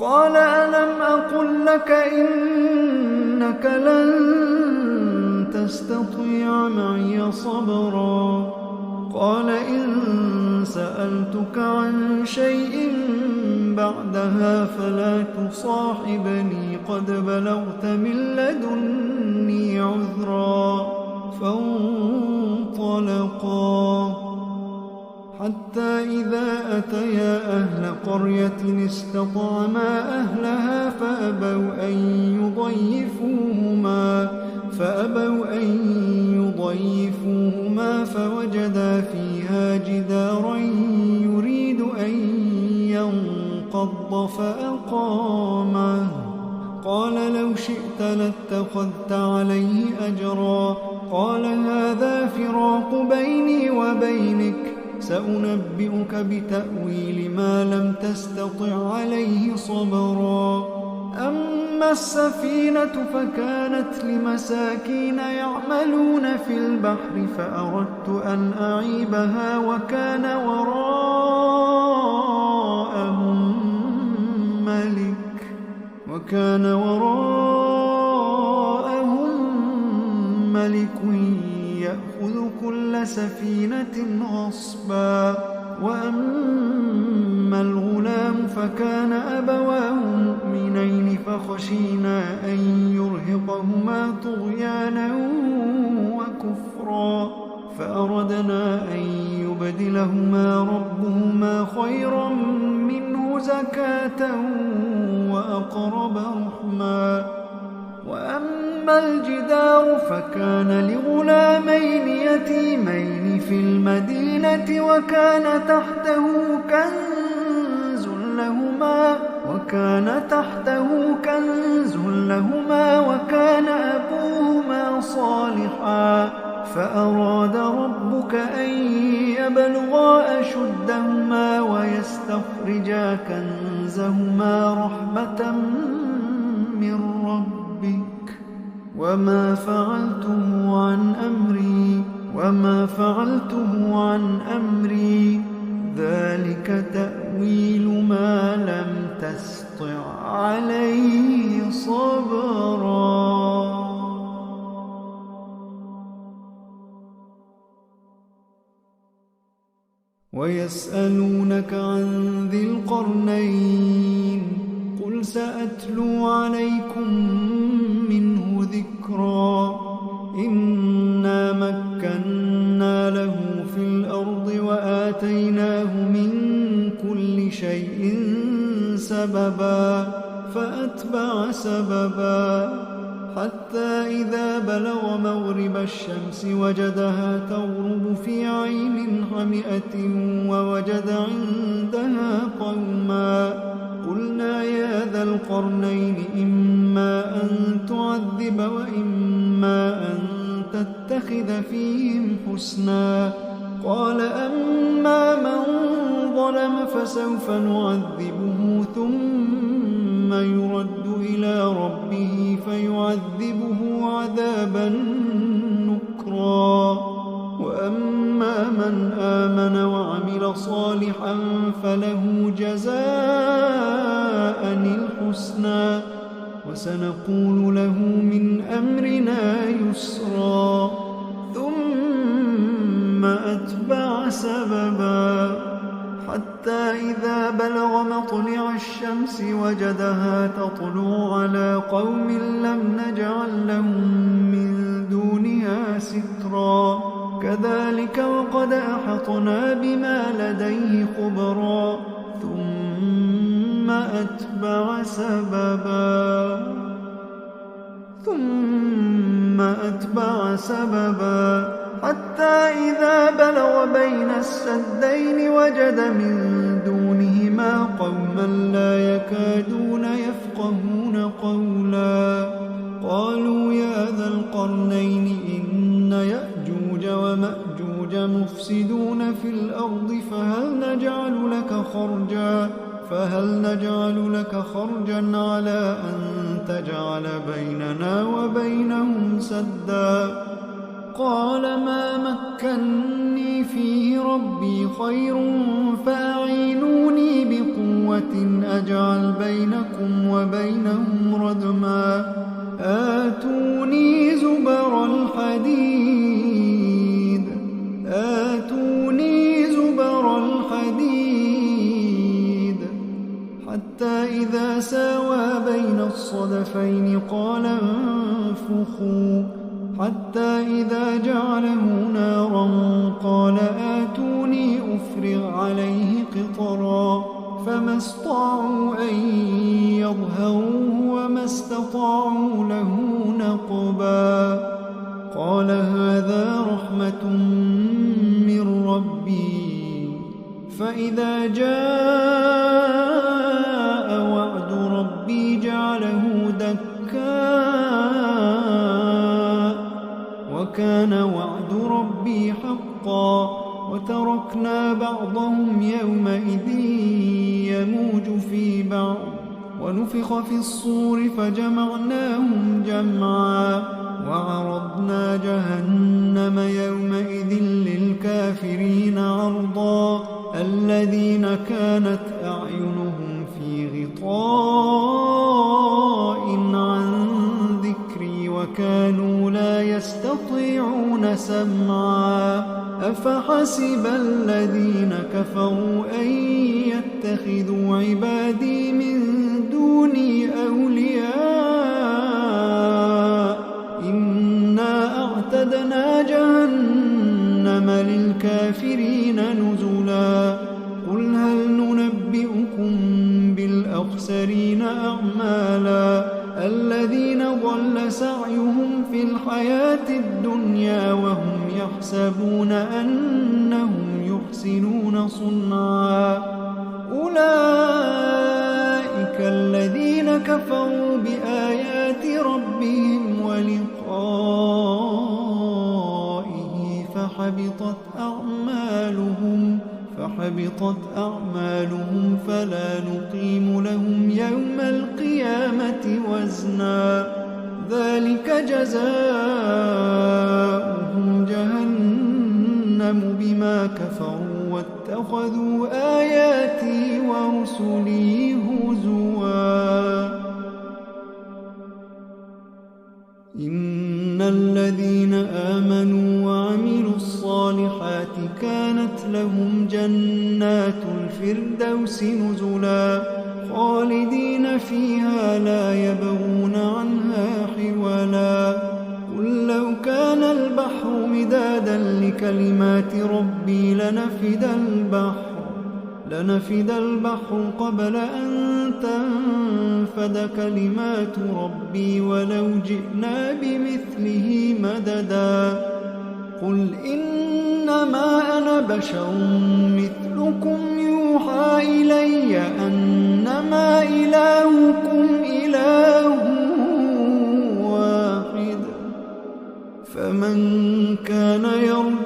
قال ألم أقل لك إنك لن تستطيع معي صبرا قال إن سألتك عن شيء بعدها فلا تصاحبني قد بلغت من لدني عذرا فانطلقا حتى إذا أتيا أهل قرية استطعما أهلها فأبوا أن يضيفوهما فوجدا فيها جدارا يريد أن ينقض فأقامه قال لو شئت لاتخذت عليه أجرا قال هذا فراق بيني وبينك سأنبئك بتأويل ما لم تستطع عليه صبرا أما السفينة فكانت لمساكين يعملون في البحر فأردت أن أعيبها وكان وراءهم ملك يأخذ كل سفينة غصبا وأما الغلام فكان أبواه مؤمنين فخشينا أن يرهقهما طغيانا وكفرا فأردنا أن يبدلهما ربهما خيرا منه زكاة وأقرب رحما وأما الجدار فكان لغلامين يتيمين في المدينة وكان تحته كنز لهما وكان أبوهما صالحا فأراد ربك أن يبلغا أشدهما ويستخرجا كنزهما رحمة من ربك وما فعلته عن أمري ذلك تأويل ما لم تسطع عليه صبرا ويسألونك عن ذي القرنين قل سأتلو عليكم منه ذكرا إنا مكنا له في الأرض وآتيناه من كل شيء سببا فأتبع سببا حتى إذا بلغ مغرب الشمس وجدها تغرب في عين حمئة ووجد عندها قوما قلنا يا ذا القرنين إما أن تعذب وإما أن تتخذ فيهم حسنا قال أما من ظلم فسوف نعذبه ثم يرد إلى ربه فيعذبه عذابا نكرا وأما من آمن وعمل صالحا فله جزاء الحسنى وسنقول له من أمرنا يسرا ثم أتبع سببا حتى إذا بلغ مطلع الشمس وجدها تطلع على قوم لم نجعل لهم من دونها سترا كذلك وقد أحطنا بما لديه خبرا ثم أتبع سببا حتى إذا بلغ بين السدين وجد من دونهما قوما لا يكادون يفقهون قولا قالوا يا ذا القرنين إن يأجوج ومأجوج مفسدون في الأرض فهل نجعل لك خرجا على أن تجعل بيننا وبينهم سدا قال ما مكني فيه ربي خير فأعينوني بقوة نجعل بينكم وبينهم ردما آتوني زبر الحديد حتى إذا ساوى بين الصدفين قال انفخوا حتى إذا جعله نارا قال آتوني أفرغ عليه قطرا فما استطاعوا أن يظهروه وما استطاعوا له نقبا قال هذا رحمة من ربي فإذا جاء وعد ربي جعله دكا وكان وعد ربي حقا وتركنا بعضهم يومئذ يموج في بعض ونفخ في الصور فجمعناهم جمعا وعرضنا جهنم يومئذ للكافرين عرضا الذين كانت أعينهم في غطاء عن ذكري وكانوا لا يستطيعون سمعا أفحسب الذين كفروا أن يتخذوا عبادي من دوني أولياء إنا أعتدنا جهنم للكافرين نزلا قل هل ننبئكم بالأخسرين أعمالا الذين ضل سعيهم في الحياة الدنيا وهم يحسبون أنهم يحسنون صنعا أولئك الذين كفروا بآيات ربهم ولقائه فحبطت أعمالهم فلا نقيم لهم يوم القيامة وزنا ذلك جزاؤهم جهنم بما كفروا واتخذوا آياتي ورسلي هزوا إن الذين آمنوا وعملوا الصالحات كانت لهم جنات الفردوس نزلا خالدين فيها لا يبغون عنها حولا قل لو كان البحر مدادا لكلمات ربي لنفد البحر قبل أن تنفد كلمات ربي ولو جئنا بمثله مددا قل إنما أنا بشر مثلكم يوحى إلي أنما إلهكم إله واحد فمن كان يرجو